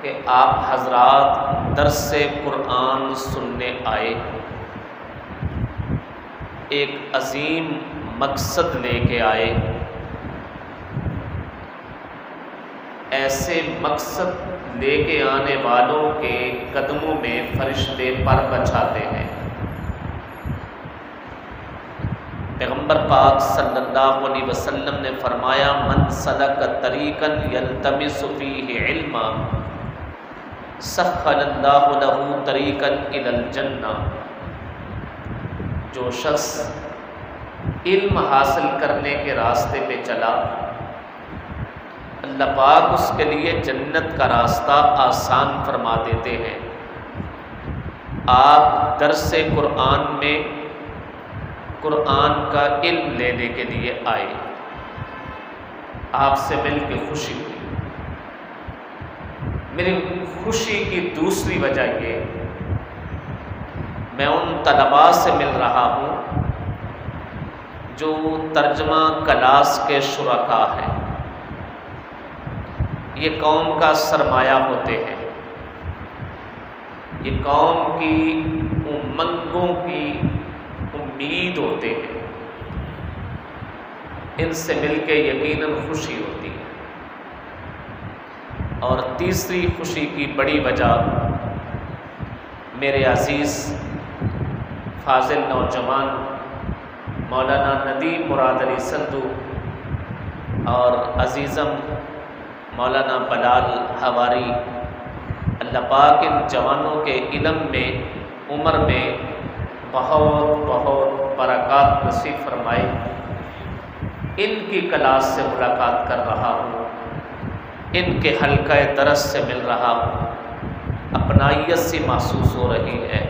کہ آپ حضرات درس قرآن سننے آئے، ایک عظیم مقصد لے کے آئے۔ ایسے مقصد لے کے آنے والوں کے قدموں میں فرشتے پر بچھاتے ہیں۔ پیغمبر پاک صلی اللہ علیہ وسلم نے فرمایا، من سلک طریقا یلتمس فیہ علما سہل اللہ لہ طریقا الی الجنہ۔ جو شخص علم حاصل کرنے کے راستے پہ چلا، اللہ پاک اس کے لیے جنت کا راستہ آسان فرما دیتے ہیں۔ آپ درس قرآن میں قرآن کا علم لینے کے لیے آئے، آپ سے مل کے خوشی ہوئی۔ میری خوشی کی دوسری وجہ یہ، میں ان طلباء سے مل رہا ہوں جو ترجمہ کلاس کے شرکاء ہیں۔ یہ قوم کا سرمایہ ہوتے ہیں، یہ قوم کی امنگوں کی امید ہوتے ہیں۔ ان سے مل کے یقیناً خوشی ہوتی ہے۔ اور تیسری خوشی کی بڑی وجہ، میرے عزیز فاضل نوجوان مولانا ندیم مراد علی سندھو اور عزیزم مولانا بلال حواری، اللہ پاک ان جوانوں کے علم میں، عمر میں بہت بہت برکات نصیب فرمائے۔ ان کی کلاس سے ملاقات کر رہا ہوں، ان کے حلقہ درس سے مل رہا ہوں، اپنائیت سی محسوس ہو رہی ہے۔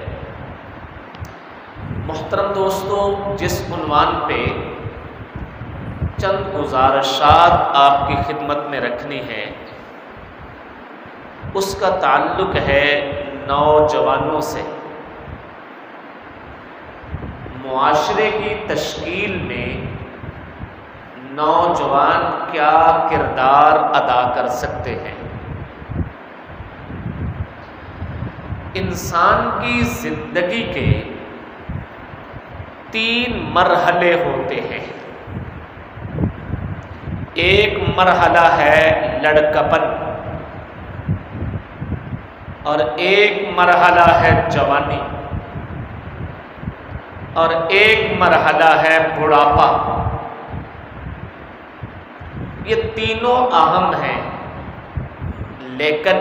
محترم دوستو، جس عنوان پہ چند گزارشات آپ کی خدمت میں رکھنی ہے، اس کا تعلق ہے نوجوانوں سے۔ معاشرے کی تشکیل میں نوجوان کیا کردار ادا کر سکتے ہیں؟ انسان کی زندگی کے 3 مرحلے ہوتے ہیں۔ ایک مرحلہ ہے لڑکپن، اور ایک مرحلہ ہے جوانی، اور ایک مرحلہ ہے بڑھاپا۔ یہ تینوں اہم ہیں، لیکن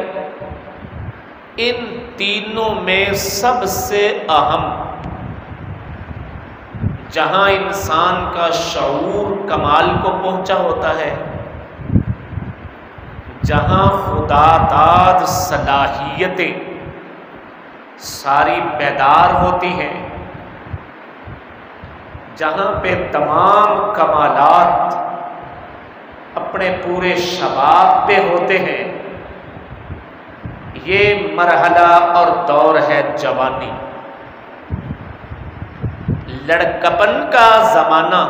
ان تینوں میں سب سے اہم، جہاں انسان کا شعور کمال کو پہنچا ہوتا ہے، جہاں خدا داد صلاحیتیں ساری بیدار ہوتی ہیں، جہاں پہ تمام کمالات اپنے پورے شباب پہ ہوتے ہیں، یہ مرحلہ اور دور ہے جوانی۔ لڑکپن کا زمانہ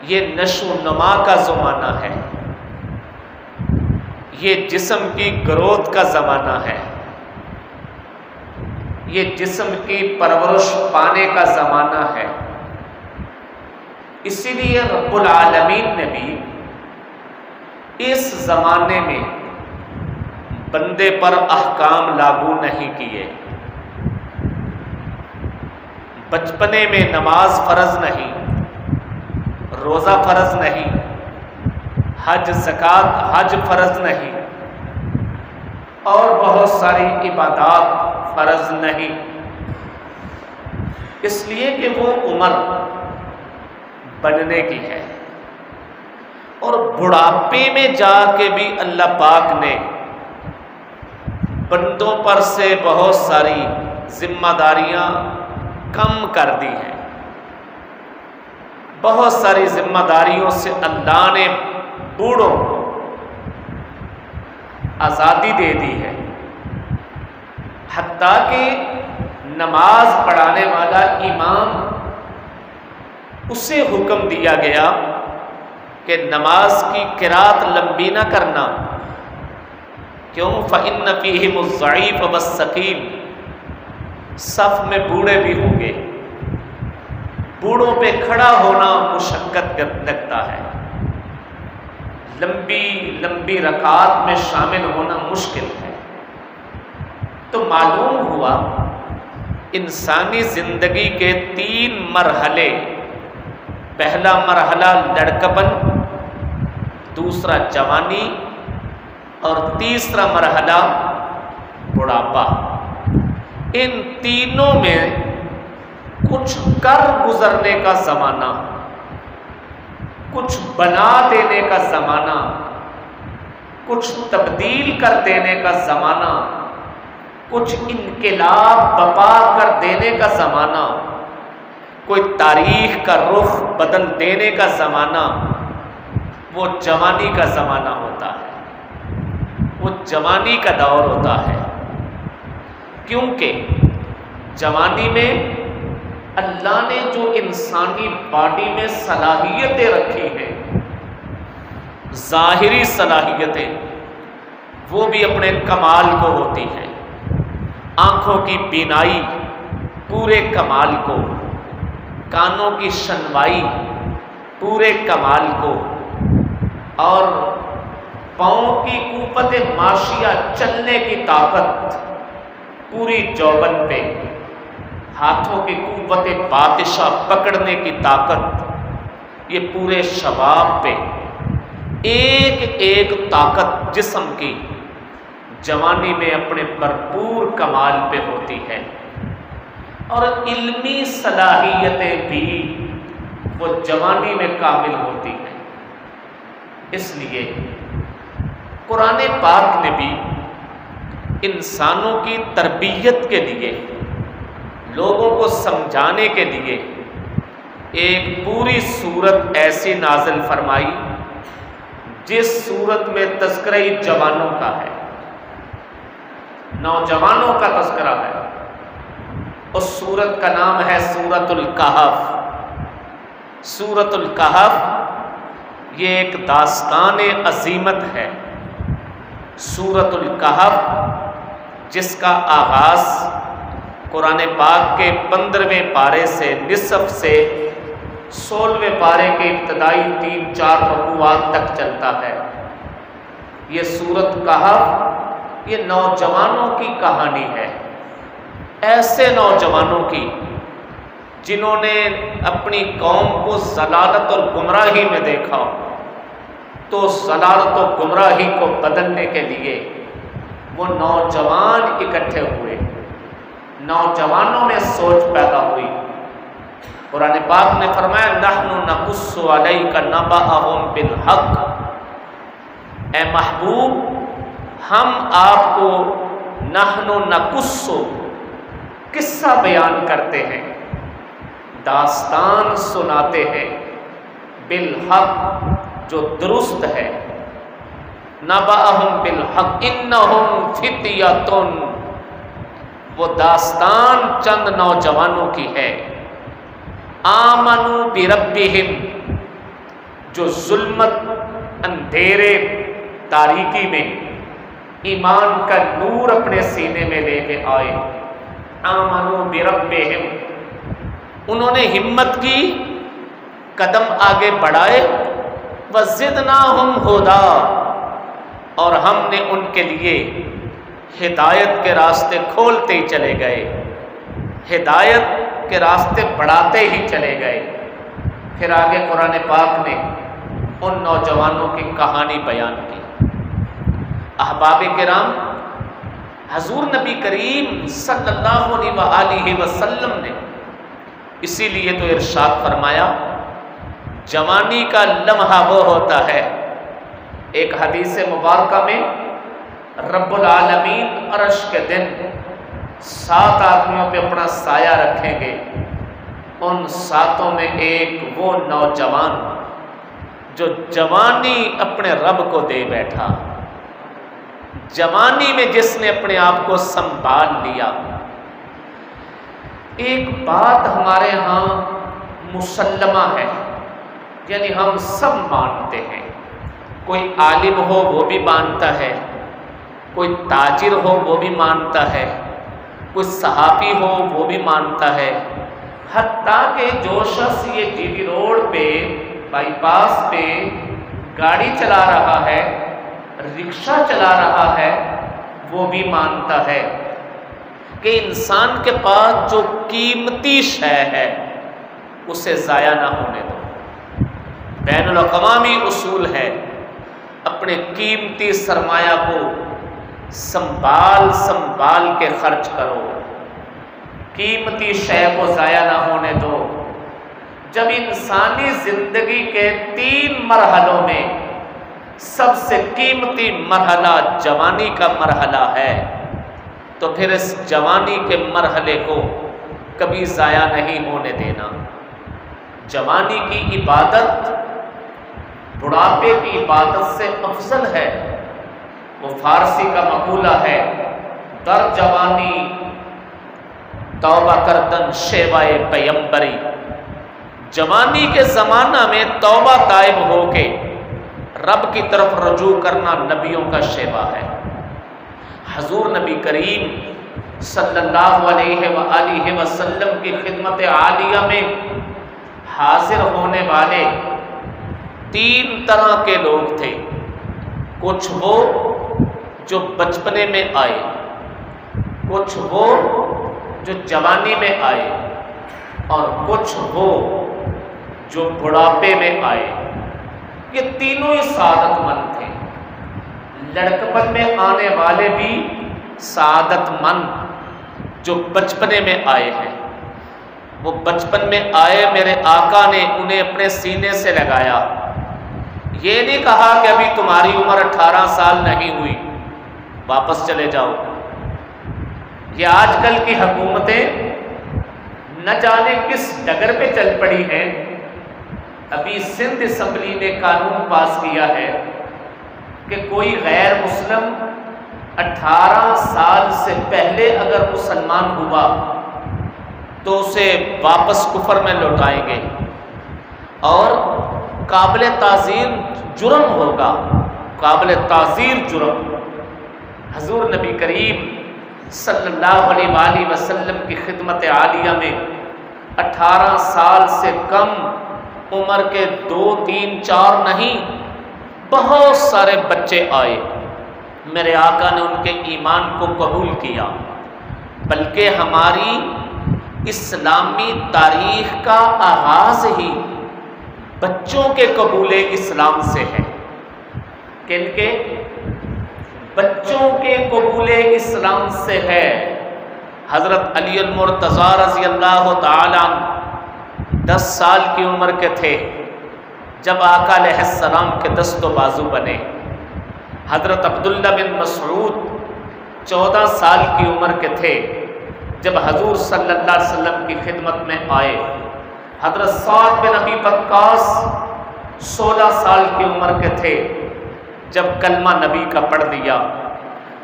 یہ نشو و نما کا زمانہ ہے، یہ جسم کی گروتھ کا زمانہ ہے، یہ جسم کی پرورش پانے کا زمانہ ہے۔ اسی لیے رب العالمین نے بھی اس زمانے میں بندے پر احکام لاگو نہیں کیے۔ بچپنے میں نماز فرض نہیں، روزہ فرض نہیں، حج زکوٰۃ حج فرض نہیں، اور بہت ساری عبادات فرض نہیں، اس لیے کہ وہ عمر بننے کی ہے۔ اور بڑھاپے میں جا کے بھی اللہ پاک نے بندوں پر سے بہت ساری ذمہ داریاں کم کر دی ہیں، بہت ساری ذمہ داریوں سے اللہ نے بوڑھوں کو آزادی دے دی ہے۔ حتیٰ کہ نماز پڑھانے والا امام، اسے حکم دیا گیا کہ نماز کی قرات لمبی نہ کرنا، کیوں؟ فَإِنَّ فِيهِمُ الضَّعِيفَ وَالسَّقِيمَ، صف میں بوڑھے بھی ہوں گے، بوڑھوں پہ کھڑا ہونا مشقت لگتا ہے، لمبی لمبی رکعات میں شامل ہونا مشکل ہے۔ تو معلوم ہوا انسانی زندگی کے 3 مرحلے، پہلا مرحلہ لڑکپن، دوسرا جوانی، اور تیسرا مرحلہ بڑھاپا۔ ان تینوں میں کچھ کر گزرنے کا زمانہ، کچھ بنا دینے کا زمانہ، کچھ تبدیل کر دینے کا زمانہ، کچھ انقلاب بپا کر دینے کا زمانہ، کوئی تاریخ کا رخ بدل دینے کا زمانہ، وہ جوانی کا زمانہ ہوتا ہے، وہ جوانی کا دور ہوتا ہے۔ کیونکہ جوانی میں اللہ نے جو انسانی باڈی میں صلاحیتیں رکھی ہیں، ظاہری صلاحیتیں، وہ بھی اپنے کمال کو ہوتی ہیں۔ آنکھوں کی بینائی پورے کمال کو، کانوں کی شنوائی پورے کمال کو، اور پاؤں کی قوت ماشیہ چلنے کی طاقت پوری جوبن پہ، ہاتھوں کی قوت بادشاہ پکڑنے کی طاقت یہ پورے شباب پہ، ایک ایک طاقت جسم کی جوانی میں اپنے بھرپور کمال پہ ہوتی ہے، اور علمی صلاحیتیں بھی وہ جوانی میں کامل ہوتی ہیں۔ اس لیے قرآن پاک نے بھی انسانوں کی تربیت کے لیے، لوگوں کو سمجھانے کے لیے ایک پوری سورت ایسی نازل فرمائی جس سورت میں تذکرہ جوانوں کا ہے، نوجوانوں کا تذکرہ ہے۔ اس سورت کا نام ہے سورۃ الکہف۔ سورۃ الکہف یہ ایک داستان عظیمت ہے۔ سورۃ الکہف جس کا آغاز قرآن پاک کے 15ویں پارے سے، نصف سے 16ویں پارے کے ابتدائی 3-4 رکوعات تک چلتا ہے۔ یہ سورۃ کہف یہ نوجوانوں کی کہانی ہے، ایسے نوجوانوں کی جنہوں نے اپنی قوم کو ضلالت اور گمراہی میں دیکھا، تو ضلالت و گمراہی کو بدلنے کے لیے وہ نوجوان اکٹھے ہوئے، نوجوانوں میں سوچ پیدا ہوئی۔ قرآن پاک نے فرمایا نحن نقص علیک نبأہم بالحق، اے محبوب ہم آپ کو نحن نقص قصہ بیان کرتے ہیں، داستان سناتے ہیں، بالحق جو درست ہے، نبأہم بالحق انہم فتیۃ، وہ داستان چند نوجوانوں کی ہے، آمنوا بربہم، جو ظلمت اندھیرے تاریکی میں ایمان کا نور اپنے سینے میں لے کے آئے، آمنوا بربہم، انہوں نے ہمت کی، قدم آگے بڑھائے، وزدناہم ھدا، اور ہم نے ان کے لیے ہدایت کے راستے کھولتے ہی چلے گئے، ہدایت کے راستے بڑھاتے ہی چلے گئے۔ پھر آگے قرآن پاک نے ان نوجوانوں کی کہانی بیان کی۔ احباب کرام، حضور نبی کریم صلی اللہ علیہ وسلم نے اسی لیے تو ارشاد فرمایا جوانی کا لمحہ وہ ہوتا ہے، ایک حدیث مبارکہ میں رب العالمین عرش کے دن 7 آدمیوں پہ اپنا سایہ رکھیں گے، ان 7 میں ایک وہ نوجوان جو جوانی اپنے رب کو دے بیٹھا، جوانی میں جس نے اپنے آپ کو سنبھال لیا۔ ایک بات ہمارے ہاں مسلمہ ہے، یعنی ہم سب مانتے ہیں، کوئی عالم ہو وہ بھی مانتا ہے، کوئی تاجر ہو وہ بھی مانتا ہے، کوئی صحافی ہو وہ بھی مانتا ہے، حتیٰ کہ جو شخص یہ جی ٹی روڈ پہ بائی پاس پہ گاڑی چلا رہا ہے، رکشہ چلا رہا ہے، وہ بھی مانتا ہے کہ انسان کے پاس جو قیمتی شے ہے اسے ضائع نہ ہونے دو۔ بین الاقوامی اصول ہے، اپنے قیمتی سرمایہ کو سنبھال کے خرچ کرو، قیمتی شے کو ضائع نہ ہونے دو۔ جب انسانی زندگی کے 3 مرحلوں میں سب سے قیمتی مرحلہ جوانی کا مرحلہ ہے، تو پھر اس جوانی کے مرحلے کو کبھی ضائع نہیں ہونے دینا۔ جوانی کی عبادت بڑھاپے کی عبادت سے افضل ہے۔ وہ فارسی کا مقولہ ہے، در جوانی توبہ کردن شیوائے پیمبری۔ جوانی کے زمانہ میں توبہ تائب ہو کے رب کی طرف رجوع کرنا نبیوں کا شیوا ہے۔ حضور نبی کریم صلی اللہ علیہ وآلہ وسلم کی خدمت عالیہ میں حاضر ہونے والے 3 طرح کے لوگ تھے۔ کچھ وہ جو بچپنے میں آئے، کچھ وہ جو جوانی میں آئے، اور کچھ وہ جو بڑھاپے میں آئے۔ یہ تینوں ہی سعادت مند تھے۔ لڑکپن میں آنے والے بھی سعادت مند جو بچپنے میں آئے ہیں۔ وہ بچپن میں آئے، میرے آقا نے انہیں اپنے سینے سے لگایا، یہ نہیں کہا کہ ابھی تمہاری عمر 18 سال نہیں ہوئی، واپس چلے جاؤ۔ یہ آج کل کی حکومتیں نہ جانے کس ڈگر پہ چل پڑی ہیں۔ ابھی سندھ اسمبلی نے قانون پاس کیا ہے کہ کوئی غیر مسلم 18 سال سے پہلے اگر مسلمان ہوا تو اسے واپس کفر میں لوٹائیں گے، اور قابل تعزیر جرم ہوگا، قابل تعزیر جرم۔ حضور نبی کریم صلی اللہ علیہ وآلہ وسلم کی خدمت عالیہ میں 18 سال سے کم عمر کے 2 3 4 نہیں، بہت سارے بچے آئے۔ میرے آقا نے ان کے ایمان کو قبول کیا، بلکہ ہماری اسلامی تاریخ کا آغاز ہی بچوں کے قبول اسلام سے ہے۔ کن کے؟ بچوں کے قبول اسلام سے ہے۔ حضرت علی المرتضیٰ رضی اللہ تعالی عنہ 10 سال کی عمر کے تھے جب آقا علیہ السلام کے دست و بازو بنے۔ حضرت عبداللہ بن مسعود 14 سال کی عمر کے تھے جب حضور صلی اللہ علیہ وسلم کی خدمت میں آئے۔ حضرت سعد بن ابی وقاص 16 سال کی عمر کے تھے جب کلمہ نبی کا پڑھ دیا۔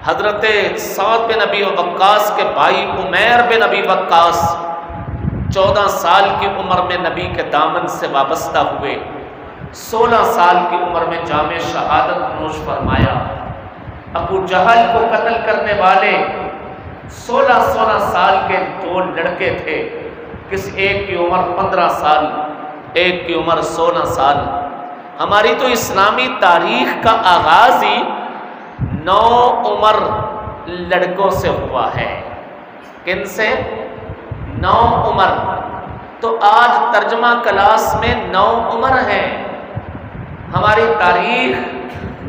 حضرت سعد بن ابی وقاص کے بھائی عمیر بن ابی وقاص 14 سال کی عمر میں نبی کے دامن سے وابستہ ہوئے، 16 سال کی عمر میں جام شہادت نوش فرمایا۔ ابو جہل کو قتل کرنے والے 16 سال کے 2 لڑکے تھے، کس ایک کی عمر 15 سال، ایک کی عمر 16 سال۔ ہماری تو اسلامی تاریخ کا آغاز ہی 9 عمر لڑکوں سے ہوا ہے۔ کن سے؟ 9 عمر۔ تو آج ترجمہ کلاس میں 9 عمر ہیں۔ ہماری تاریخ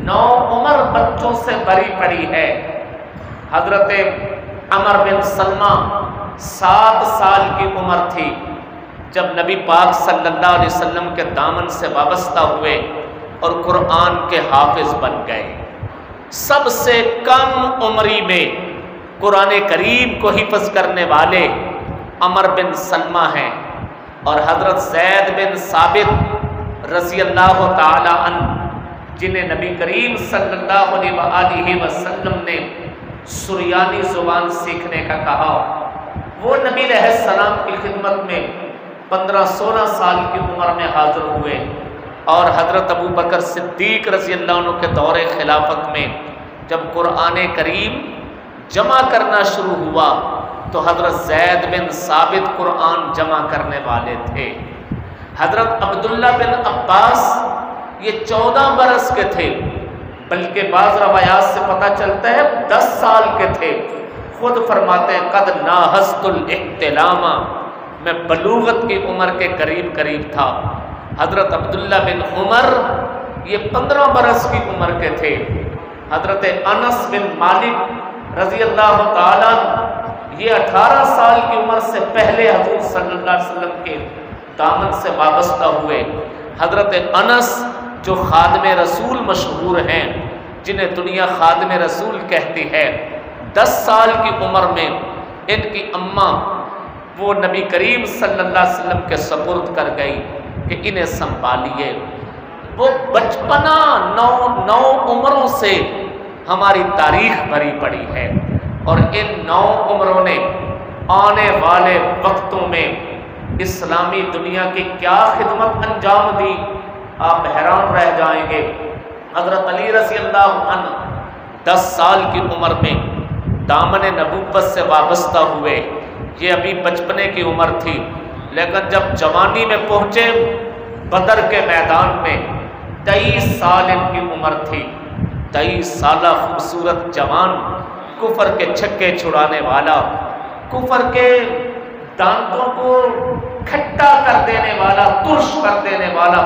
9 عمر بچوں سے بھری پڑی ہے۔ حضرت عمر بن سلمہ 7 سال کی عمر تھی جب نبی پاک صلی اللہ علیہ وسلم کے دامن سے وابستہ ہوئے اور قرآن کے حافظ بن گئے۔ سب سے کم عمری میں قرآن کریم کو حفظ کرنے والے عمر بن سلمہ ہیں، اور حضرت زید بن ثابت رضی اللہ تعالی عنہ جنہیں نبی کریم صلی اللہ علیہ وآلہ وسلم نے سریانی زبان سیکھنے کا کہا، وہ نبی علیہ السلام کی خدمت میں 15-16 سال کی عمر میں حاضر ہوئے، اور حضرت ابو بکر صدیق رضی اللہ عنہ کے دور خلافت میں جب قرآن کریم جمع کرنا شروع ہوا تو حضرت زید بن ثابت قرآن جمع کرنے والے تھے. حضرت عبداللہ بن عباس یہ 14 برس کے تھے، بلکہ بعض روایات سے پتہ چلتا ہے 10 سال کے تھے. خود فرماتے ہیں قد ناہست الاحتلام، میں بلوغت کی عمر کے قریب تھا. حضرت عبداللہ بن عمر یہ 15 برس کی عمر کے تھے. حضرت انس بن مالک رضی اللہ تعالیٰ یہ 18 سال کی عمر سے پہلے حضور صلی اللہ علیہ وسلم کے دامن سے وابستہ ہوئے. حضرت انس جو خادم رسول مشہور ہیں، جنہیں دنیا خادم رسول کہتی ہے، 10 سال کی عمر میں ان کی اماں وہ نبی کریم صلی اللہ علیہ وسلم کے سپرد کر گئی کہ انہیں سنبھالیے. وہ بچپنا 9 عمروں سے ہماری تاریخ بھری پڑی ہے، اور ان 9 عمروں نے آنے والے وقتوں میں اسلامی دنیا کی کیا خدمت انجام دی، آپ حیران رہ جائیں گے. حضرت علی رضی اللہ عنہ 10 سال کی عمر میں دامن نبوت سے وابستہ ہوئے. یہ ابھی بچپنے کی عمر تھی، لیکن جب جوانی میں پہنچے بدر کے میدان میں 23 سال ان کی عمر تھی. 23 سالہ خوبصورت جوان، کفر کے چھکے چھڑانے والا، کفر کے دانتوں کو کھٹا کر دینے والا، ترش کر دینے والا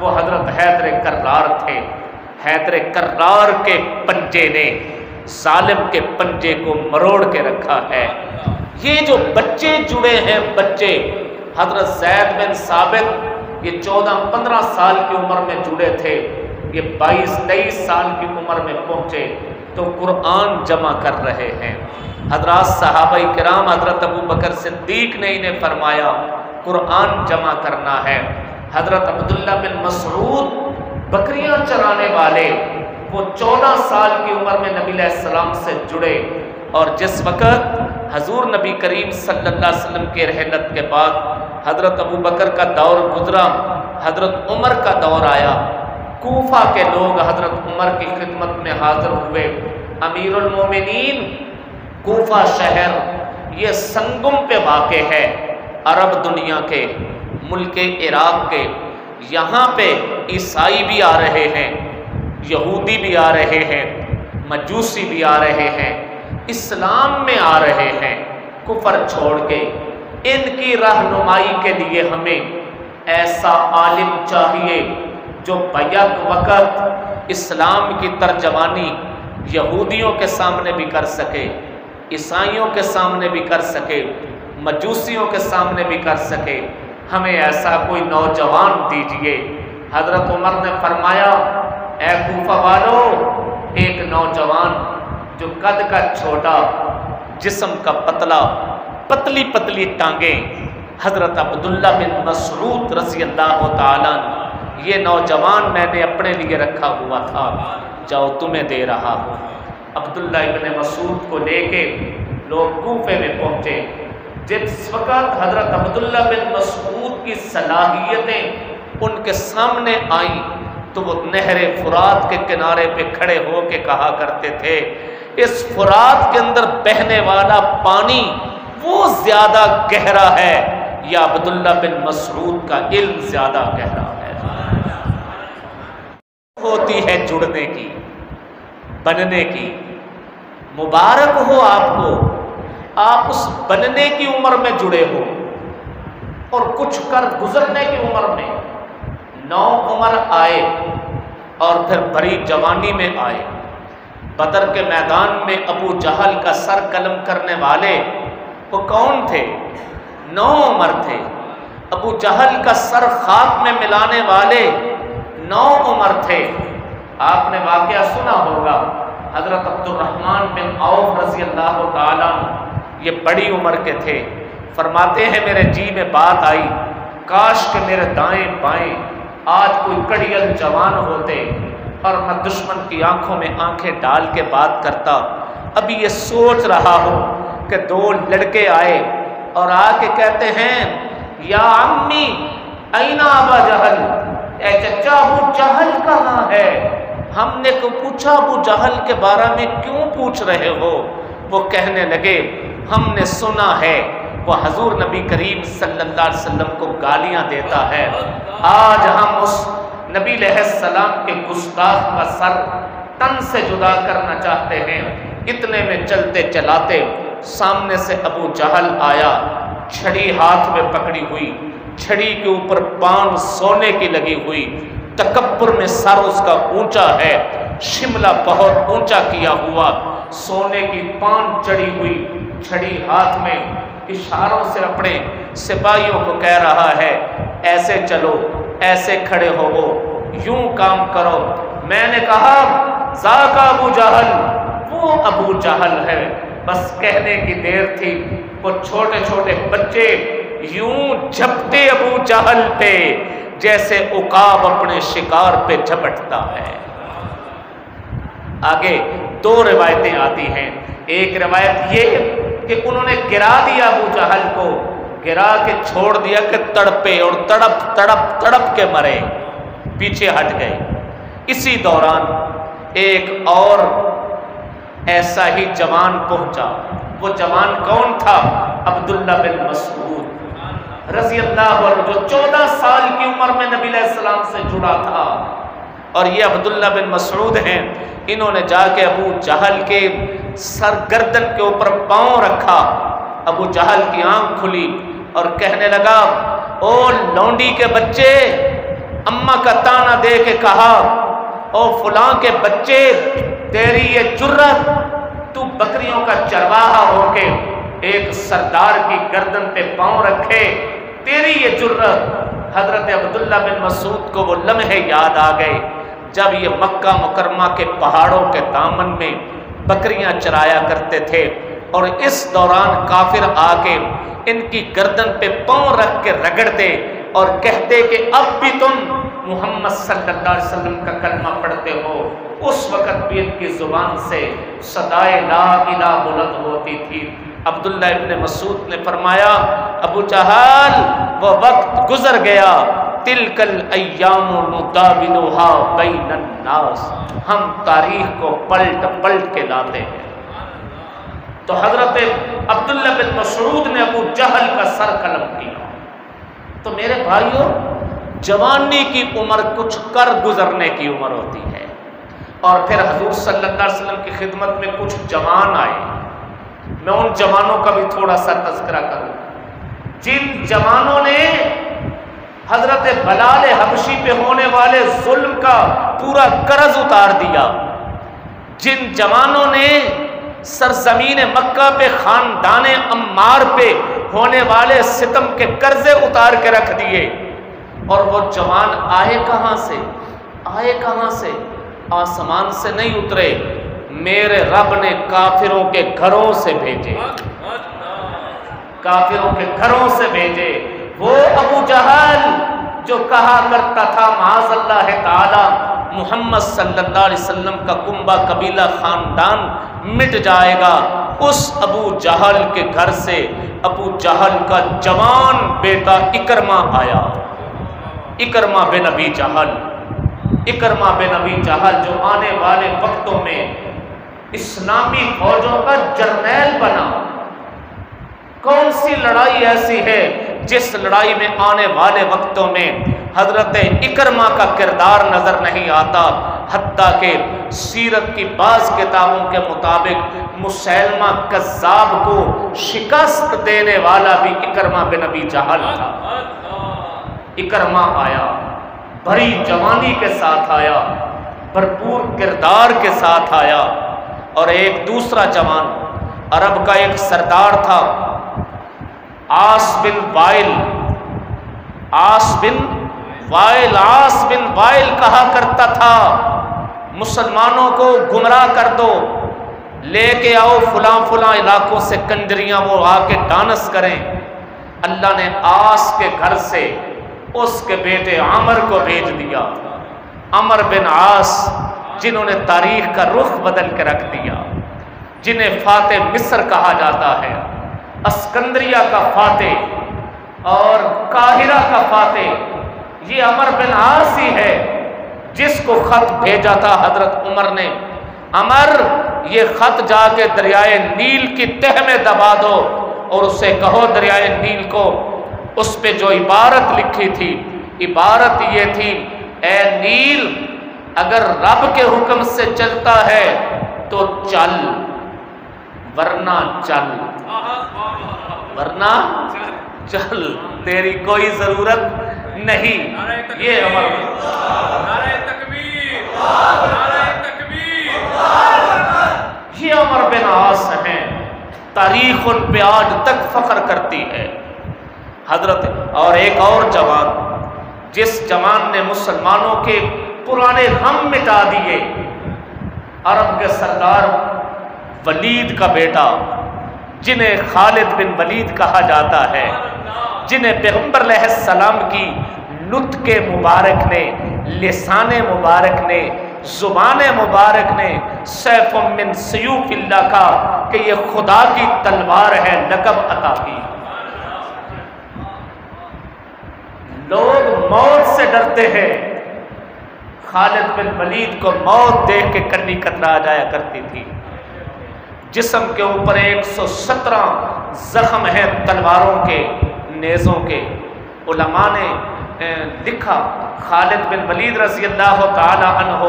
وہ حضرت حیدر کرار تھے. حیدر کرار کے پنجے نے ظالم کے پنجے کو مروڑ کے رکھا ہے. یہ جو بچے جڑے ہیں، بچے حضرت زید بن ثابت یہ 14-15 سال کی عمر میں جڑے تھے، یہ 22-23 سال کی عمر میں پہنچے تو قرآن جمع کر رہے ہیں. حضرات صحابہ کرام، حضرت ابو بکر صدیق نے انہیں فرمایا قرآن جمع کرنا ہے. حضرت عبداللہ بن مسعود بکریاں چرانے والے، وہ 14 سال کی عمر میں نبی علیہ السلام سے جڑے، اور جس وقت حضور نبی کریم صلی اللہ علیہ وسلم کے رحلت کے بعد حضرت ابو بکر کا دور گزرا، حضرت عمر کا دور آیا. کوفہ کے لوگ حضرت عمر کی خدمت میں حاضر ہوئے. امیر المومنین، کوفہ شہر یہ سنگم پہ واقع ہے، عرب دنیا کے ملک عراق کے. یہاں پہ عیسائی بھی آ رہے ہیں، یہودی بھی آ رہے ہیں، مجوسی بھی آ رہے ہیں، اسلام میں آ رہے ہیں کفر چھوڑ کے. ان کی رہنمائی کے لیے ہمیں ایسا عالم چاہیے جو بیک وقت اسلام کی ترجمانی یہودیوں کے سامنے بھی کر سکے، عیسائیوں کے سامنے بھی کر سکے، مجوسیوں کے سامنے بھی کر سکے. ہمیں ایسا کوئی نوجوان دیجئے. حضرت عمر نے فرمایا اے کوفہ والو، ایک نوجوان جو قد کا چھوٹا، جسم کا پتلا، پتلی پتلی ٹانگیں، حضرت عبداللہ بن مسعود رضی اللہ تعالیٰ، یہ نوجوان میں نے اپنے لیے رکھا ہوا تھا، جاؤ تمہیں دے رہا ہوں. عبداللہ ابن مسعود کو لے کے لوگ کوفے میں پہنچے. جس وقت حضرت عبداللہ بن مسعود کی صلاحیتیں ان کے سامنے آئیں تو وہ نہر فرات کے کنارے پہ کھڑے ہو کے کہا کرتے تھے اس فرات کے اندر بہنے والا پانی وہ زیادہ گہرا ہے یا عبداللہ بن مسعود کا علم زیادہ گہرا ہے. ہوتی ہے جڑنے کی، بننے کی. مبارک ہو آپ کو، آپ اس بننے کی عمر میں جڑے ہو اور کچھ کر گزرنے کی عمر میں. 9 عمر آئے اور پھر بڑی جوانی میں آئے. بدر کے میدان میں ابو جہل کا سر قلم کرنے والے وہ کون تھے؟ 9 عمر تھے. ابو جہل کا سر خاک میں ملانے والے 9 عمر تھے. آپ نے واقعہ سنا ہوگا، حضرت عبد الرحمن بن عوف رضی اللہ تعالیٰ یہ بڑی عمر کے تھے. فرماتے ہیں میرے جی میں بات آئی، کاش کہ میرے دائیں بائیں آج کوئی کڑیل جوان ہوتے اور میں دشمن کی آنکھوں میں آنکھیں ڈال کے بات کرتا. ابھی یہ سوچ رہا ہوں کہ 2 لڑکے آئے اور آ کے کہتے ہیں یا عمی این ابا جہل، اے چچا ابو جہل کہاں ہے؟ ہم نے کو پوچھا ابو جہل کے بارے میں کیوں پوچھ رہے ہو؟ وہ کہنے لگے ہم نے سنا ہے وہ حضور نبی کریم صلی اللہ علیہ وسلم کو گالیاں دیتا ہے، آج ہم اس نبی علیہ السلام کے گستاخ کا سر تن سے جدا کرنا چاہتے ہیں۔ اتنے میں چلتے چلاتے سامنے سے ابو جہل آیا، چھڑی ہاتھ میں پکڑی ہوئی، چھڑی کے اوپر پان سونے کی لگی ہوئی، تکبر میں سر اس کا اونچا ہے، شملہ بہت اونچا کیا ہوا، سونے کی پان چڑھی ہوئی، چھڑی ہاتھ میں، اشاروں سے اپنے سپاہیوں کو کہہ رہا ہے ایسے چلو، ایسے کھڑے ہوو، یوں کام کرو۔ میں نے کہا ذاک ابو جہل، وہ ابو جہل ہے، بس کہنے کی دیر تھی۔ وہ چھوٹے چھوٹے بچے یوں جھپٹے ابو جہل پہ جیسے عقاب اپنے شکار پہ جھپٹتا ہے۔ آگے دو روایتیں آتی ہیں، ایک روایت یہ کہ انہوں نے گرا دیا ابو جہل کو، گرا کے چھوڑ دیا کہ تڑپے، اور تڑپ تڑپ تڑپ کے مرے، پیچھے ہٹ گئے۔ اسی دوران ایک اور ایسا ہی جوان پہنچا۔ وہ جوان کون تھا؟ عبداللہ بن مسعود رضی اللہ عنہ، جو 14 سال کی عمر میں نبی علیہ السلام سے جڑا تھا۔ اور یہ عبداللہ بن مسعود ہیں، انہوں نے جا کے ابو جہل کے سر گردن کے اوپر پاؤں رکھا۔ ابو جہل کی آنکھ کھلی اور کہنے لگا او لونڈی کے بچے، اماں کا تانا دے کے کہا او فلاں کے بچے، تیری یہ جرت، تو بکریوں کا چرواہا ہو کے ایک سردار کی گردن پہ پاؤں رکھے، تیری یہ جرت۔ حضرت عبداللہ بن مسعود کو وہ لمحے یاد آ گئے جب یہ مکہ مکرمہ کے پہاڑوں کے دامن میں بکریاں چرایا کرتے تھے، اور اس دوران کافر آ کے ان کی گردن پہ پاؤں رکھ کے رگڑتے اور کہتے کہ اب بھی تم محمد صلی اللہ علیہ وسلم کا کلمہ پڑھتے ہو۔ اس وقت بھی ان کی زبان سے صدائے لا الہ بلند ہوتی تھی۔ عبداللہ ابن مسعود نے فرمایا ابو جہل وہ وقت گزر گیا، تلک الایام نداولها بین الناس، ہم تاریخ کو پلٹ پلٹ کے لاتے ہیں۔ تو حضرت عبداللہ بن مسعود نے ابو جہل کا سر قلم کیا۔ تو میرے بھائیوں، جوانی کی عمر کچھ کر گزرنے کی عمر ہوتی ہے، اور پھر حضور صلی اللہ علیہ وسلم کی خدمت میں کچھ جوان آئے۔ میں ان جوانوں کا بھی تھوڑا سا تذکرہ کروں، جن جوانوں نے حضرت بلال حبشی پہ ہونے والے ظلم کا پورا قرض اتار دیا، جن جوانوں نے سرزمین مکہ پہ خاندان عمار پہ ہونے والے ستم کے قرضے اتار کے رکھ دیے۔ اور وہ جوان آئے کہاں سے؟ آئے کہاں سے؟ آسمان سے نہیں اترے، میرے رب نے کافروں کے گھروں سے بھیجے، کافروں کے گھروں سے بھیجے۔ وہ ابو جہل جو کہا کرتا تھا معاذ اللہ تعالی محمد صلی اللہ علیہ وسلم کا کنبہ قبیلہ خاندان مٹ جائے گا، اس ابو جہل کے گھر سے ابو جہل کا جوان بیٹا اکرمہ آیا، اکرمہ بن ابی جہل، اکرمہ بن ابی جہل جو آنے والے وقتوں میں اسلامی فوجوں کا جرنیل بنا۔ کون سی لڑائی ایسی ہے جس لڑائی میں آنے والے وقتوں میں حضرت اکرمہ کا کردار نظر نہیں آتا؟ حتیٰ کہ سیرت کی بعض کتابوں کے مطابق مسیلمہ کذاب کو شکست دینے والا بھی اکرمہ بن ابی جہل تھا۔ اکرمہ آیا، بڑی جوانی کے ساتھ آیا، بھرپور کردار کے ساتھ آیا۔ اور ایک دوسرا جوان عرب کا ایک سردار تھا، عاص بن وائل، عاص بن وائل، عاص بن وائل کہا کرتا تھا مسلمانوں کو گمراہ کر دو، لے کے آؤ فلاں فلاں علاقوں سے کنجریاں، وہ آ کے ڈانس کریں۔ اللہ نے عاص کے گھر سے اس کے بیٹے عمر کو بھیج دیا، عمر بن عاص، جنہوں نے تاریخ کا رخ بدل کے رکھ دیا، جنہیں فاتح مصر کہا جاتا ہے، اسکندریہ کا فاتح اور قاہرہ کا فاتح، یہ عمر بن عاص ہی ہے۔ جس کو خط بھیجا تھا حضرت عمر نے، عمر یہ خط جا کے دریائے نیل کی تہ میں دبا دو اور اسے کہو دریائے نیل کو، اس پہ جو عبارت لکھی تھی، عبارت یہ تھی، اے نیل اگر رب کے حکم سے چلتا ہے تو چل، ورنہ چل، ورنہ چل، تیری کوئی ضرورت نہیں۔ یہ عمر یہ عمر بن عاص ہیں، تاریخ ان پہ آج تک فخر کرتی ہے حضرت۔ اور ایک اور جوان، جس جوان نے مسلمانوں کے پرانے غم مٹا دیے، عرب کے سردار ولید کا بیٹا، جنہیں خالد بن ولید کہا جاتا ہے، جنہیں پیغمبر علیہ السلام کی نطق مبارک نے، لسان مبارک نے، زبان مبارک نے سیف من سیوف اللہ کا کہ یہ خدا کی تلوار ہے لقب عطا کی۔ لوگ موت سے ڈرتے ہیں، خالد بن ولید کو موت دیکھ کے کنی کترا جایا کرتی تھی۔ جسم کے اوپر 117 زخم ہیں تلواروں کے، نیزوں کے۔ علماء نے لکھا خالد بن ولید رضی اللہ تعالی عنہ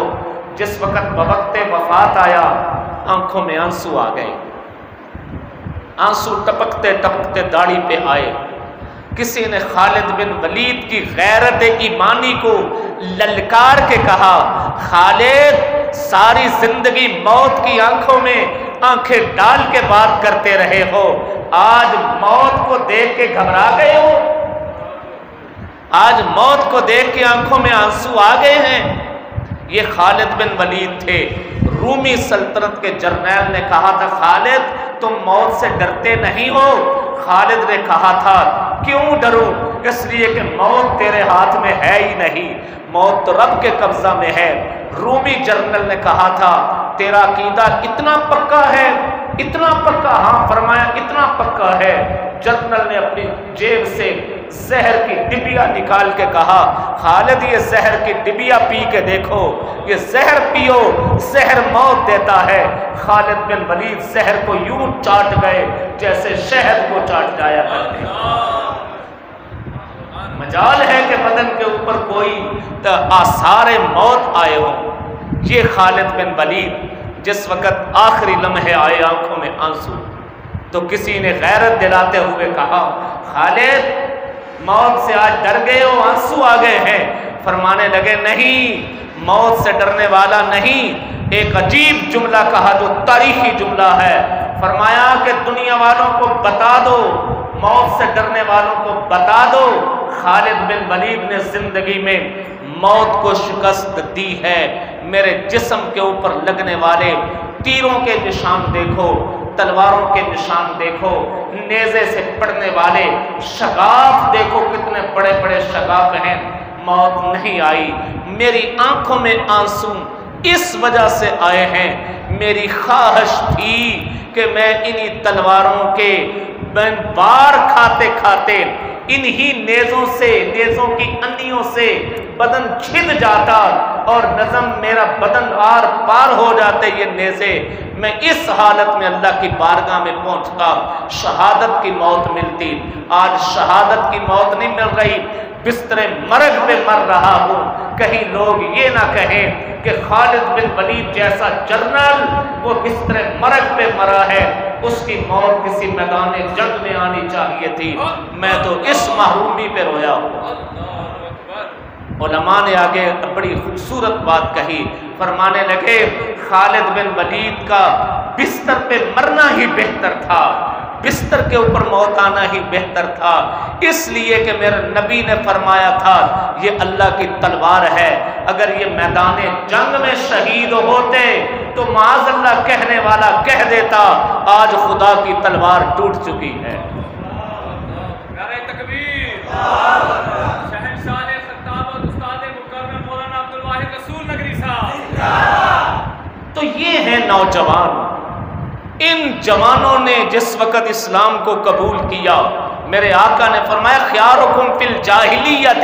جس وقت بوقت وفات آیا، آنکھوں میں آنسو آ گئے، آنسو ٹپکتے ٹپکتے داڑھی پہ آئے۔ کسی نے خالد بن ولید کی غیرت ایمانی کو للکار کے کہا، خالد ساری زندگی موت کی آنکھوں میں آنکھیں ڈال کے بات کرتے رہے ہو، آج موت کو دیکھ کے گھبرا گئے ہو، آج موت کو دیکھ کے آنکھوں میں آنسو آ گئے ہیں۔ یہ خالد بن ولید تھے، رومی سلطنت کے جرنیل نے کہا تھا خالد تم موت سے ڈرتے نہیں ہو؟ خالد نے کہا تھا کیوں ڈروں، اس لیے کہ موت تیرے ہاتھ میں ہے ہی نہیں، موت تو رب کے قبضہ میں ہے۔ رومی جرنل نے کہا تھا تیرا عقیدہ اتنا پکا ہے، اتنا پکا؟ ہاں فرمایا اتنا پکا ہے۔ جنرل نے اپنی جیب سے زہر کی ڈبیا نکال کے کہا خالد یہ زہر کی ڈبیا پی کے دیکھو، یہ زہر پیو، زہر موت دیتا ہے۔ خالد بن ولید زہر کو یوں چاٹ گئے جیسے شہد کو چاٹ جایا کرتے ہیں۔ مجال ہے کہ بدن کے اوپر کوئی آثار موت آئے ہوں۔ یہ خالد بن ولید جس وقت آخری لمحے آئے آنکھوں میں آنسو، تو کسی نے غیرت دلاتے ہوئے کہا خالد موت سے آج ڈر گئے ہو، آنسو آ گئے ہیں؟ فرمانے لگے نہیں، موت سے ڈرنے والا نہیں۔ ایک عجیب جملہ کہا جو تاریخی جملہ ہے، فرمایا کہ دنیا والوں کو بتا دو، موت سے ڈرنے والوں کو بتا دو، خالد بن ولید نے زندگی میں موت کو شکست دی ہے۔ میرے جسم کے اوپر لگنے والے تیروں کے نشان دیکھو، تلواروں کے نشان دیکھو، نیزے سے پڑنے والے شگاف دیکھو، کتنے بڑے بڑے شگاف ہیں، موت نہیں آئی۔ میری آنکھوں میں آنسو اس وجہ سے آئے ہیں، میری خواہش تھی کہ میں انہی تلواروں کے وار کھاتے کھاتے انہی نیزوں سے، نیزوں کی انیوں سے بدن چھد جاتا اور نظم میرا بدن آر پار ہو جاتے یہ نیزے، میں اس حالت میں اللہ کی بارگاہ میں پہنچتا، شہادت کی موت ملتی۔ آج شہادت کی موت نہیں مل رہی، بستر مرگ پہ مر رہا ہوں۔ کہیں لوگ یہ نہ کہیں کہ خالد بن ولید جیسا جرنل وہ بستر مرگ پہ مرا ہے، اس کی موت کسی میدان جنگ میں آنی چاہیے تھی، میں تو اس محرومی پہ رویا ہوں۔ علماء نے آگے بڑی خوبصورت بات کہی، فرمانے لگے خالد بن ولید کا بستر پہ مرنا ہی بہتر تھا، بستر کے اوپر موت آنا ہی بہتر تھا، اس لیے کہ میرے نبی نے فرمایا تھا یہ اللہ کی تلوار ہے، اگر یہ میدان جنگ میں شہید ہوتے تو معاذ اللہ کہنے والا کہہ دیتا آج خدا کی تلوار ٹوٹ چکی ہے۔ نعرہ تکبیر، شہنشاہ خطاب و استاد مکرم مولانا عبدالواحد رسول نگری صاحب۔ تو یہ ہیں نوجوان، ان جوانوں نے جس وقت اسلام کو قبول کیا میرے آقا نے فرمایا خیارکم فی الجاہلیت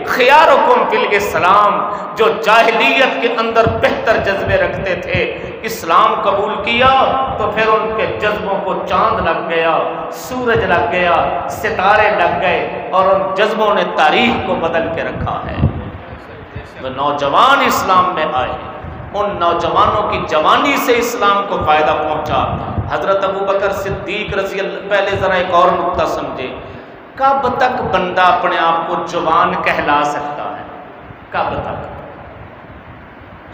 خیارکم فی الاسلام، جو جاہلیت کے اندر بہتر جذبے رکھتے تھے، اسلام قبول کیا تو پھر ان کے جذبوں کو چاند لگ گیا، سورج لگ گیا، ستارے لگ گئے، اور ان جذبوں نے تاریخ کو بدل کے رکھا ہے۔ وہ نوجوان اسلام میں آئے، ان نوجوانوں کی جوانی سے اسلام کو فائدہ پہنچا۔ حضرت ابوبکر صدیق رضی اللہ، پہلے ذرا ایک اور نقطہ سمجھے، کب تک بندہ اپنے آپ کو جوان کہلا سکتا ہے؟ کب تک؟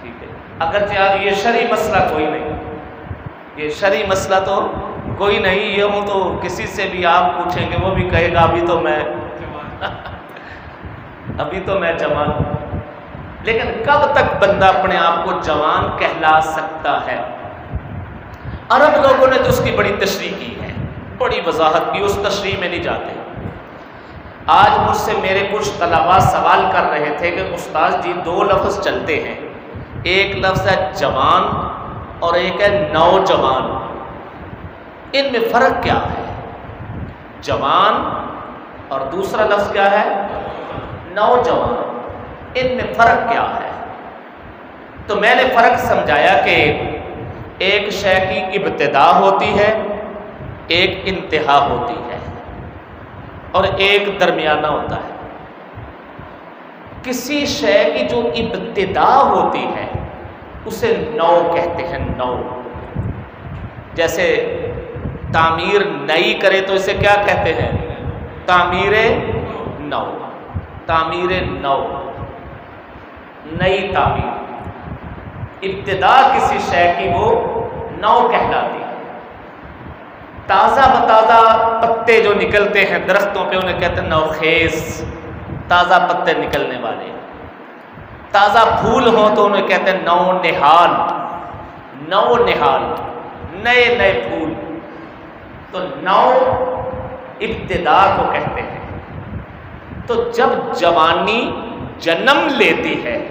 ٹھیک ہے، اگرچہ یہ شرعی مسئلہ کوئی نہیں، یہ شرعی مسئلہ تو کوئی نہیں، یہ ہوں تو کسی سے بھی آپ پوچھیں گے وہ بھی کہے گا ابھی تو میں جوان ہوں۔ لیکن کب تک بندہ اپنے آپ کو جوان کہلا سکتا ہے؟ عرب لوگوں نے تو اس کی بڑی تشریح کی ہے، بڑی وضاحت کی، اس تشریح میں نہیں جاتے۔ آج مجھ سے میرے کچھ طلباء سوال کر رہے تھے کہ استاد جی دو لفظ چلتے ہیں، ایک لفظ ہے جوان اور ایک ہے نوجوان، ان میں فرق کیا ہے؟ جوان اور دوسرا لفظ کیا ہے؟ نوجوان، ان میں فرق کیا ہے؟ تو میں نے فرق سمجھایا کہ ایک شے کی ابتدا ہوتی ہے، ایک انتہا ہوتی ہے، اور ایک درمیانہ ہوتا ہے۔ کسی شے کی جو ابتدا ہوتی ہے اسے نو کہتے ہیں، نو۔ جیسے تعمیر نئی کرے تو اسے کیا کہتے ہیں؟ تعمیر نو، تعمیر نو، نئی تعمیر۔ ابتدا کسی شے کی وہ نو کہلاتی ہے۔ تازہ بتازہ پتے جو نکلتے ہیں درختوں پہ انہیں کہتے ہیں نوخیز، تازہ پتے نکلنے والے۔ تازہ پھول ہوں تو انہیں کہتے ہیں نو نہال، نو نہال، نئے نئے پھول۔ تو نو ابتدا کو کہتے ہیں۔ تو جب جوانی جنم لیتی ہے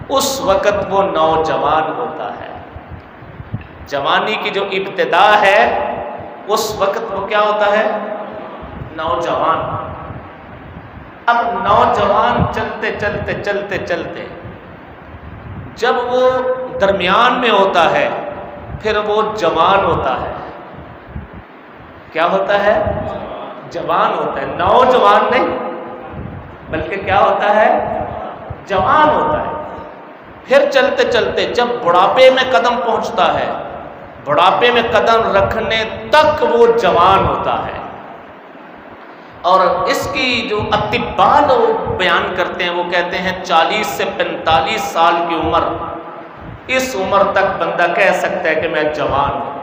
اس وقت وہ نوجوان ہوتا ہے۔ جوانی کی جو ابتدا ہے اس وقت وہ کیا ہوتا ہے؟ نوجوان۔ اب نوجوان چلتے چلتے چلتے چلتے جب وہ درمیان میں ہوتا ہے پھر وہ جوان ہوتا ہے۔ کیا ہوتا ہے؟ جوان ہوتا ہے، نوجوان نہیں بلکہ کیا ہوتا ہے؟ جوان ہوتا ہے۔ پھر چلتے چلتے جب بڑھاپے میں قدم پہنچتا ہے، بڑھاپے میں قدم رکھنے تک وہ جوان ہوتا ہے۔ اور اس کی جو اطباء لوگ بیان کرتے ہیں وہ کہتے ہیں 40 سے 45 سال کی عمر، اس عمر تک بندہ کہہ سکتا ہے کہ میں جوان ہوں۔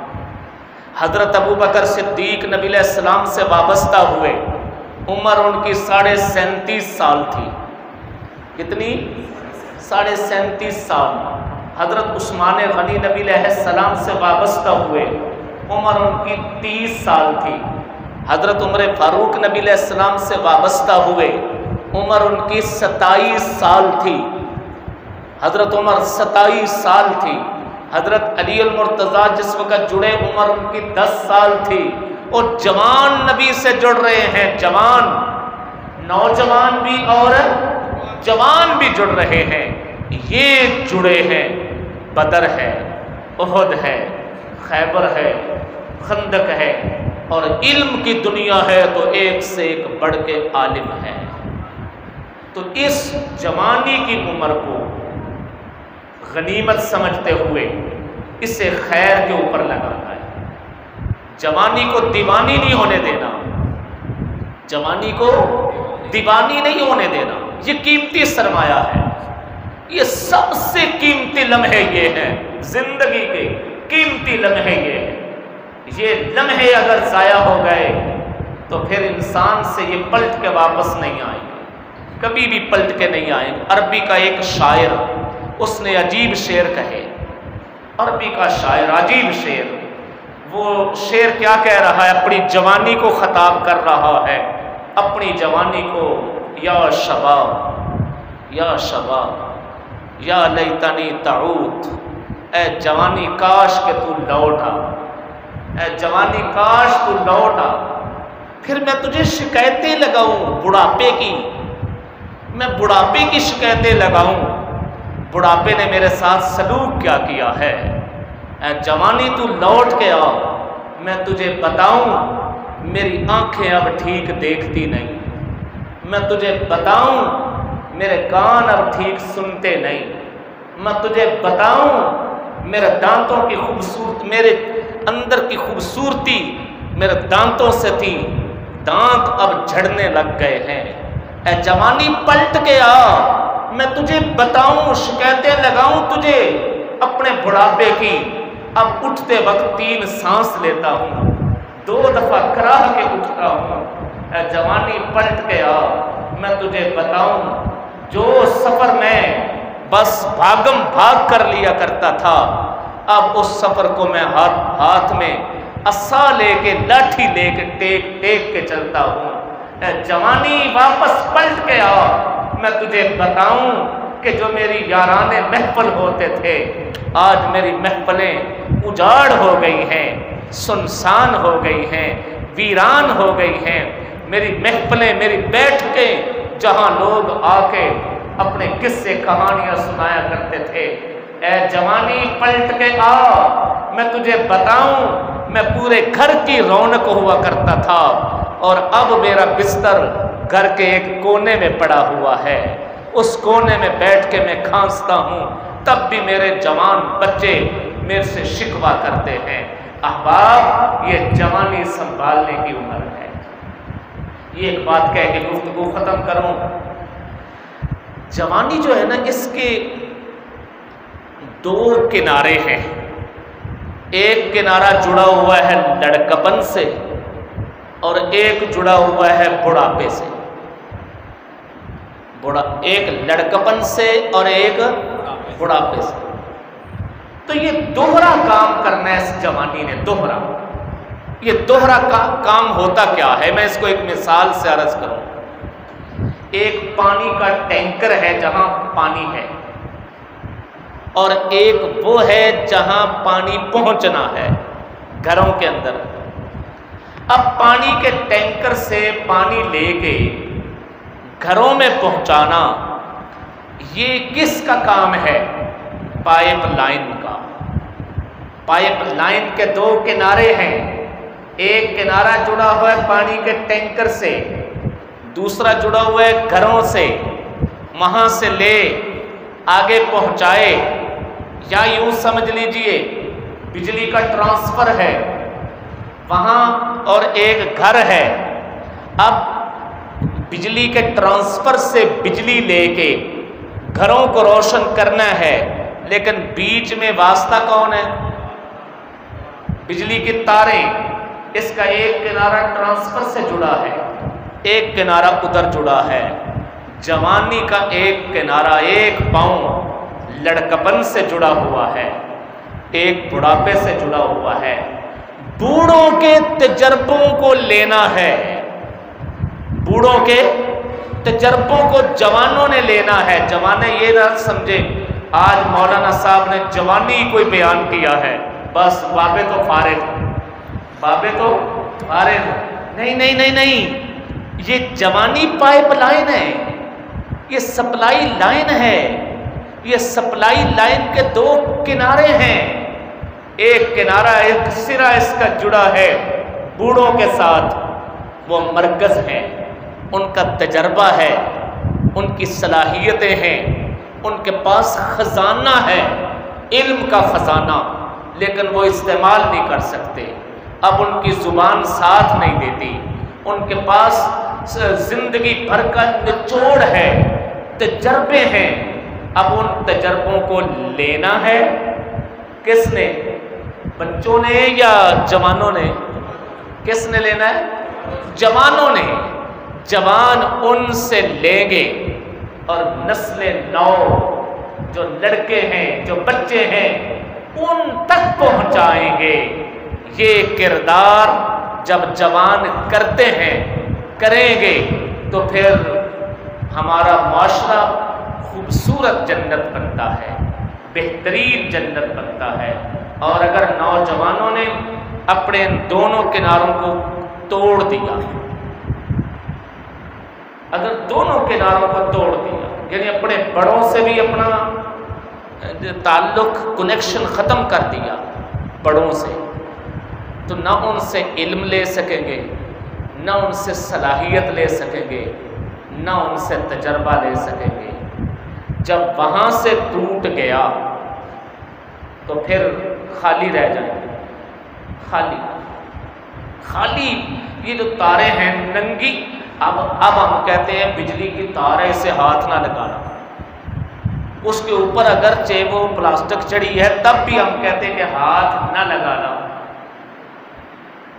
حضرت ابوبکر صدیق نبی علیہ السلام سے وابستہ ہوئے، عمر ان کی 37.5 سال تھی۔ کتنی؟ 37.5 سال۔ حضرت عثمان غنی نبی علیہ السلام سے وابستہ ہوئے، عمر ان کی 30 سال تھی۔ حضرت عمر فاروق نبی علیہ السلام سے وابستہ ہوئے، عمر ان کی 27 سال تھی۔ حضرت عمر 27 سال تھی۔ حضرت علی المرتضیٰ جس وقت جڑے عمر ان کی 10 سال تھی۔ اور جوان نبی سے جڑ رہے ہیں، جوان، نوجوان بھی اور جوان بھی جڑ رہے ہیں۔ یہ جڑے ہیں، بدر ہے، احد ہے، خیبر ہے، خندق ہے، اور علم کی دنیا ہے تو ایک سے ایک بڑھ کے عالم ہے۔ تو اس جوانی کی عمر کو غنیمت سمجھتے ہوئے اسے خیر کے اوپر لگانا ہے۔ جوانی کو دیوانی نہیں ہونے دینا، جوانی کو دیوانی نہیں ہونے دینا۔ یہ قیمتی سرمایہ ہے، یہ سب سے قیمتی لمحے یہ ہیں، زندگی کے قیمتی لمحے یہ ہیں۔ یہ لمحے اگر ضائع ہو گئے تو پھر انسان سے یہ پلٹ کے واپس نہیں آئیں گے، کبھی بھی پلٹ کے نہیں آئیں گے۔ عربی کا ایک شاعر، اس نے عجیب شعر کہے، عربی کا شاعر، عجیب شعر۔ وہ شعر کیا کہہ رہا ہے؟ اپنی جوانی کو خطاب کر رہا ہے، اپنی جوانی کو، یا شباب، یا شباب، یا لیتنی تعود، اے جوانی کاش کہ تو لوٹ آ، اے جوانی کاش تو لوٹ آ۔ پھر میں تجھے شکایتیں لگاؤں بڑھاپے کی، میں بڑھاپے کی شکایتیں لگاؤں، بڑھاپے نے میرے ساتھ سلوک کیا کیا ہے۔ اے جوانی تو لوٹ کے آ، میں تجھے بتاؤں میری آنکھیں اب ٹھیک دیکھتی نہیں، میں تجھے بتاؤں میرے کان اب ٹھیک سنتے نہیں، میں تجھے بتاؤں میرے دانتوں کی خوبصورت، میرے اندر کی خوبصورتی میرے دانتوں سے تھی، دانت اب جھڑنے لگ گئے ہیں۔ اے جوانی پلٹ کے آ، میں تجھے بتاؤں، شکایتیں لگاؤں تجھے اپنے بڑھاپے کی۔ اب اٹھتے وقت 3 سانس لیتا ہوں، 2 دفعہ کراہ کے اٹھتا ہوں۔ اے جوانی پلٹ کے آ، میں تجھے بتاؤں جو سفر میں بس بھاگم بھاگ کر لیا کرتا تھا، اب اس سفر کو میں ہاتھ میں عصا لے کے، لاٹھی لے کے ٹیک ٹیک کے چلتا ہوں۔ اے جوانی واپس پلٹ کے آ، میں تجھے بتاؤں کہ جو میری یارانے محفل ہوتے تھے، آج میری محفلیں اجاڑ ہو گئی ہیں، سنسان ہو گئی ہیں، ویران ہو گئی ہیں۔ میری محفلیں، میری بیٹھکیں جہاں لوگ آ کے اپنے قصے کہانیاں سنایا کرتے تھے، اے جوانی پلٹ کے آ، میں تجھے بتاؤں میں پورے گھر کی رونق ہوا کرتا تھا، اور اب میرا بستر گھر کے ایک کونے میں پڑا ہوا ہے، اس کونے میں بیٹھ کے میں کھانستا ہوں، تب بھی میرے جوان بچے میرے سے شکوہ کرتے ہیں۔ احباب، یہ جوانی سنبھالنے کی عمر ہے۔ یہ ایک بات کہہ کے گفتگو ختم کروں، جوانی جو ہے نا، اس کے 2 کنارے ہیں۔ ایک کنارہ جڑا ہوا ہے لڑکپن سے، اور ایک جڑا ہوا ہے بڑھاپے سے۔ ایک لڑکپن سے اور ایک بڑھاپے سے۔ تو یہ دوہرا کام کرنا ہے اس جوانی نے، دوہرا۔ یہ دوہرا کام ہوتا کیا ہے، میں اس کو ایک مثال سے عرض کروں۔ ایک پانی کا ٹینکر ہے جہاں پانی ہے، اور ایک وہ ہے جہاں پانی پہنچنا ہے، گھروں کے اندر۔ اب پانی کے ٹینکر سے پانی لے کے گھروں میں پہنچانا، یہ کس کا کام ہے؟ پائپ لائن کا۔ پائپ لائن کے 2 کنارے ہیں، ایک کنارہ جڑا ہوا ہے پانی کے ٹینکر سے، دوسرا جڑا ہوا ہے گھروں سے، وہاں سے لے آگے پہنچائے، یا یوں سمجھ لیجئے بجلی کا ٹرانسفر ہے وہاں، اور ایک گھر ہے۔ اب بجلی کے ٹرانسفر سے بجلی لے کے گھروں کو روشن کرنا ہے، لیکن بیچ میں واسطہ کون ہے؟ بجلی کی تاریں۔ اس کا ایک کنارہ ٹرانسفر سے جڑا ہے، ایک کنارہ ادھر جڑا ہے۔ جوانی کا ایک کنارہ، ایک پاؤں لڑکپن سے جڑا ہوا ہے، ایک بڑھاپے سے جڑا ہوا ہے۔ بوڑھوں کے تجربوں کو لینا ہے، بوڑھوں کے تجربوں کو جوانوں نے لینا ہے۔ جوانے یہ نہ سمجھے آج مولانا صاحب نے جوانی کوئی بیان کیا ہے، بس بابے تو فارغ، بابے تو فارغ۔ نہیں نہیں نہیں نہیں، یہ جوانی پائپ لائن ہے، یہ سپلائی لائن ہے۔ یہ سپلائی لائن کے 2 کنارے ہیں، ایک کنارہ، ایک سرا اس کا جڑا ہے بوڑھوں کے ساتھ، وہ مرکز ہیں، ان کا تجربہ ہے، ان کی صلاحیتیں ہیں، ان کے پاس خزانہ ہے، علم کا خزانہ، لیکن وہ استعمال نہیں کر سکتے۔ اب ان کی زبان ساتھ نہیں دیتی، ان کے پاس زندگی بھر کا نچوڑ ہے، تجربے ہیں۔ اب ان تجربوں کو لینا ہے، کس نے؟ بچوں نے یا جوانوں نے؟ کس نے لینا ہے؟ جوانوں نے۔ جوان ان سے لیں گے، اور نسل نو جو لڑکے ہیں، جو بچے ہیں، ان تک پہنچائیں گے۔ یہ کردار جب جوان کرتے ہیں، کریں گے، تو پھر ہمارا معاشرہ خوبصورت جنت بنتا ہے، بہترین جنت بنتا ہے۔ اور اگر نوجوانوں نے اپنے دونوں کناروں کو توڑ دیا، اگر دونوں کناروں کو توڑ دیا، یعنی اپنے بڑوں سے بھی اپنا تعلق کنیکشن ختم کر دیا بڑوں سے، تو نہ ان سے علم لے سکیں گے، نہ ان سے صلاحیت لے سکیں گے، نہ ان سے تجربہ لے سکیں گے۔ جب وہاں سے ٹوٹ گیا تو پھر خالی رہ جائیں گے، خالی خالی۔ یہ جو تارے ہیں ننگی، اب ہم کہتے ہیں بجلی کی تار ہے، اسے ہاتھ نہ لگانا، اس کے اوپر اگرچہ وہ پلاسٹک چڑھی ہے تب بھی ہم کہتے ہیں کہ ہاتھ نہ لگانا،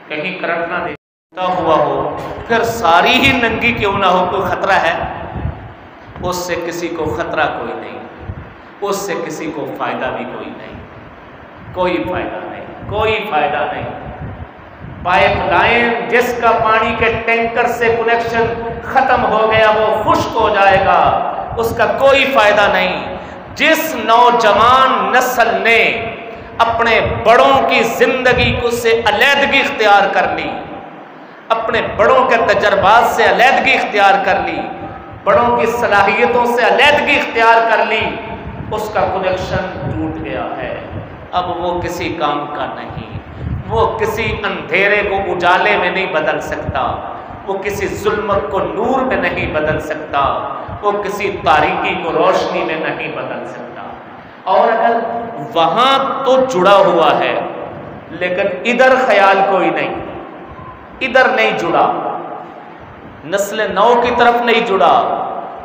کہیں کرنٹ نہ دیتا ہوا ہو، پھر ساری ہی ننگی کیوں نہ ہو، کوئی خطرہ ہے؟ اس سے کسی کو خطرہ کوئی نہیں، اس سے کسی کو فائدہ بھی کوئی نہیں، کوئی فائدہ نہیں، کوئی فائدہ نہیں۔ پائپ لائن جس کا پانی کے ٹینکر سے کنیکشن ختم ہو گیا وہ خشک ہو جائے گا، اس کا کوئی فائدہ نہیں۔ جس نوجوان نسل نے اپنے بڑوں کی زندگی کو سے علیحدگی اختیار کر لی، اپنے بڑوں کے تجربات سے علیحدگی اختیار کر لی، بڑوں کی صلاحیتوں سے علیحدگی اختیار کر لی، اس کا کنیکشن ٹوٹ گیا ہے، اب وہ کسی کام کا نہیں، وہ کسی اندھیرے کو اجالے میں نہیں بدل سکتا، وہ کسی ظلمت کو نور میں نہیں بدل سکتا، وہ کسی تاریکی کو روشنی میں نہیں بدل سکتا۔ اور اگر وہاں تو جڑا ہوا ہے لیکن ادھر خیال کوئی نہیں، ادھر نہیں جڑا، نسل نو کی طرف نہیں جڑا،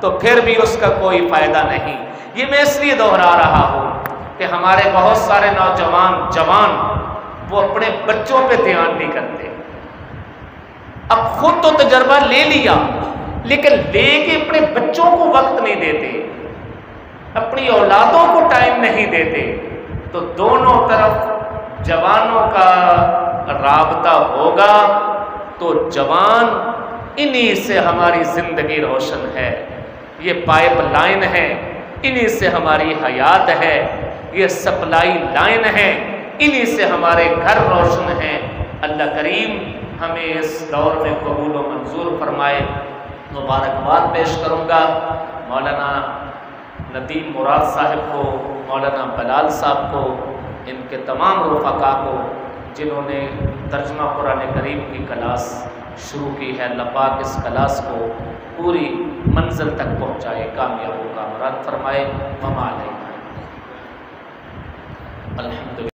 تو پھر بھی اس کا کوئی فائدہ نہیں۔ یہ میں اس لیے دہرا رہا ہوں کہ ہمارے بہت سارے نوجوان جوان وہ اپنے بچوں پہ دھیان نہیں کرتے، اب خود تو تجربہ لے لیا لیکن لے کے اپنے بچوں کو وقت نہیں دیتے، اپنی اولادوں کو ٹائم نہیں دیتے، تو دونوں طرف جوانوں کا رابطہ ہوگا تو جوان انہی سے ہماری زندگی روشن ہے، یہ پائپ لائن ہے، انہی سے ہماری حیات ہے، یہ سپلائی لائن ہے، انہی سے ہمارے گھر روشن ہیں۔ اللہ کریم ہمیں اس دور میں قبول و منظور فرمائے۔ مبارکباد پیش کروں گا مولانا ندیم مراد صاحب کو، مولانا بلال صاحب کو، ان کے تمام رفقا کو جنہوں نے ترجمہ قرآن کریم کی کلاس شروع کی ہے۔ اللہ پاک اس کلاس کو پوری منزل تک پہنچائے، کامیاب و کامران فرمائے۔ وما علینا الحمدللہ۔